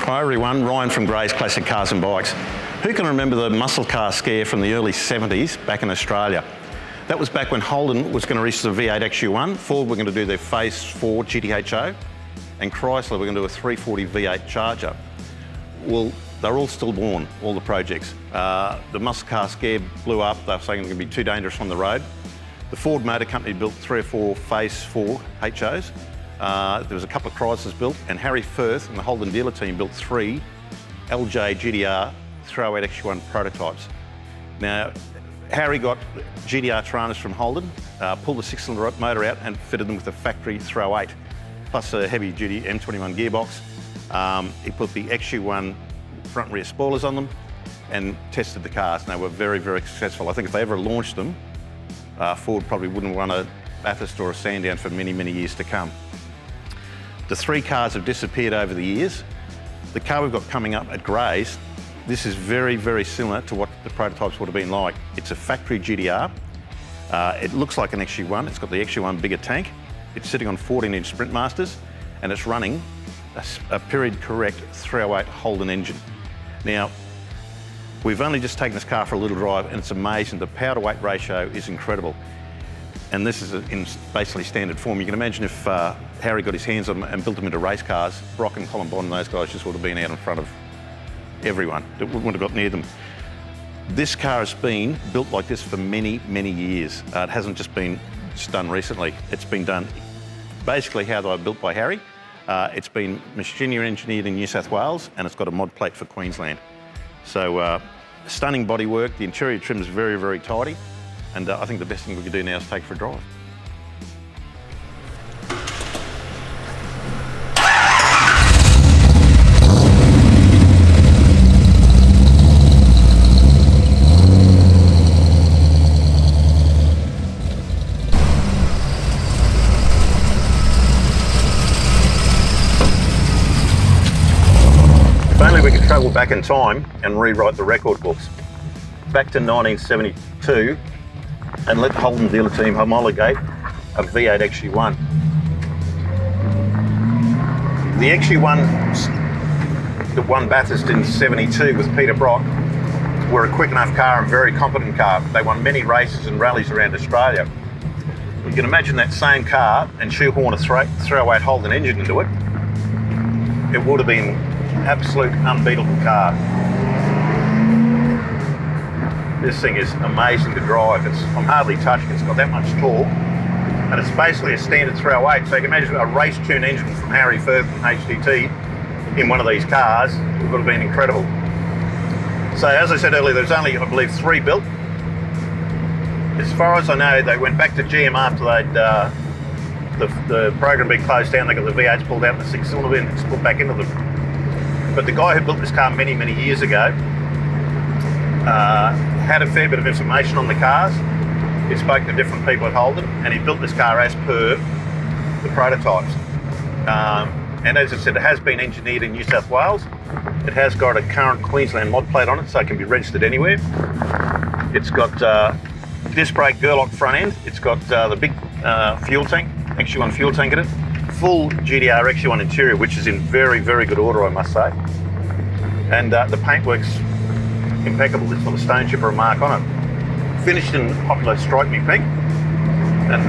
Hi everyone, Ryan from Gray's Classic Cars and Bikes. Who can remember the muscle car scare from the early 70s back in Australia? That was back when Holden was going to release the V8 XU-1, Ford were going to do their Phase 4 GTHO, and Chrysler were going to do a 340 V8 Charger. Well, they're all stillborn, all the projects. The muscle car scare blew up. They were saying it was going to be too dangerous on the road. The Ford Motor Company built 3 or 4 Phase 4 HOs. There was a couple of Chryslers built, and Harry Firth and the Holden dealer team built 3 LJ GTR 308 XU-1 prototypes. Now, Harry got GTR Taranas from Holden, pulled the 6-cylinder motor out and fitted them with a factory 308, plus a heavy-duty M21 gearbox. He put the XU-1 front and rear spoilers on them and tested the cars, and they were very, very successful. I think if they ever launched them, Ford probably wouldn't run a Bathurst or a Sandown for many, many years to come. The 3 cars have disappeared over the years. The car we've got coming up at Gray's, this is very, very similar to what the prototypes would have been like. It's a factory GTR. It looks like an XU-1. It's got the XU-1 bigger tank. It's sitting on 14-inch Sprint Masters, and it's running a period correct 308 Holden engine. Now, we've only just taken this car for a little drive, and it's amazing. The power to weight ratio is incredible. And this is in basically standard form. You can imagine if Harry got his hands on them and built them into race cars, Brock and Colin Bond and those guys just would have been out in front of everyone. It wouldn't have got near them. This car has been built like this for many, many years. It hasn't just been done recently. It's been done basically how they were built by Harry. It's been machinery engineered in New South Wales, and it's got a mod plate for Queensland. So stunning bodywork. The interior trim is very, very tidy. And I think the best thing we could do now is take it for a drive. If only we could travel back in time and rewrite the record books. Back to 1972, and let the Holden dealer team homologate a V8 XU-1. The XU-1 that won Bathurst in '72 with Peter Brock were a quick enough car and very competent car. They won many races and rallies around Australia. You can imagine that same car and shoehorn a 308 Holden engine into it. It would have been an absolute unbeatable car. This thing is amazing to drive. I'm hardly touching it. It's got that much torque, and it's basically a standard 308. So you can imagine a race-tuned engine from Harry Firth and HDT in one of these cars. It would have been incredible. So as I said earlier, there's only, I believe, 3 built. As far as I know, they went back to GM after they'd the program being closed down. They got the V8s pulled out and the 6-cylinder engines put back into them. But the guy who built this car many, many years ago had a fair bit of information on the cars. He spoke to different people at Holden, and he built this car as per the prototypes. And as I said, it has been engineered in New South Wales. It has got a current Queensland mod plate on it, so it can be registered anywhere. It's got disc brake Gerlock front end. It's got the big fuel tank, XU-1 fuel tank in it. Full GTR XU-1 interior, which is in very, very good order, I must say. And the paintwork's impeccable. It's got a stone chip or a mark on it. Finished in popular Strike Me pink. And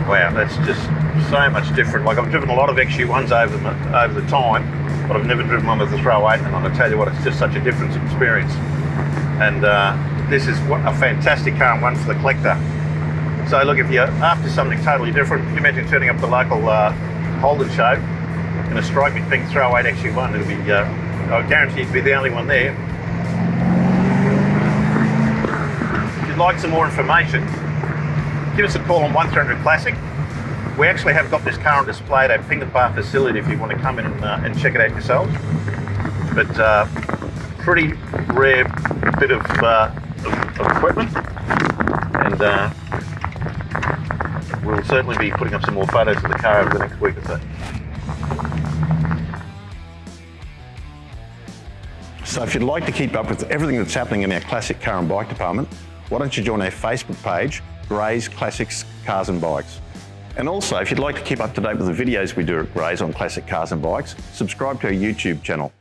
wow, that's just so much different. Like, I've driven a lot of XU-1s over the time, but I've never driven one with a 308, and I'm going to tell you what, it's just such a different experience. And this is a fantastic car and one for the collector. So look, if you're after something totally different, you imagine turning up the local Holden show in a Strike Me pink 308 XU-1. It'll be, I guarantee you'd be the only one there. If you'd like some more information, give us a call on 1300 Classic. We actually have got this car on display at our Pington Bar facility if you want to come in and check it out yourselves. But pretty rare bit of equipment, and we'll certainly be putting up some more photos of the car over the next week or so. So if you'd like to keep up with everything that's happening in our classic car and bike department, why don't you join our Facebook page, Gray's Classics Cars and Bikes. And also, if you'd like to keep up to date with the videos we do at Gray's on classic cars and bikes, subscribe to our YouTube channel.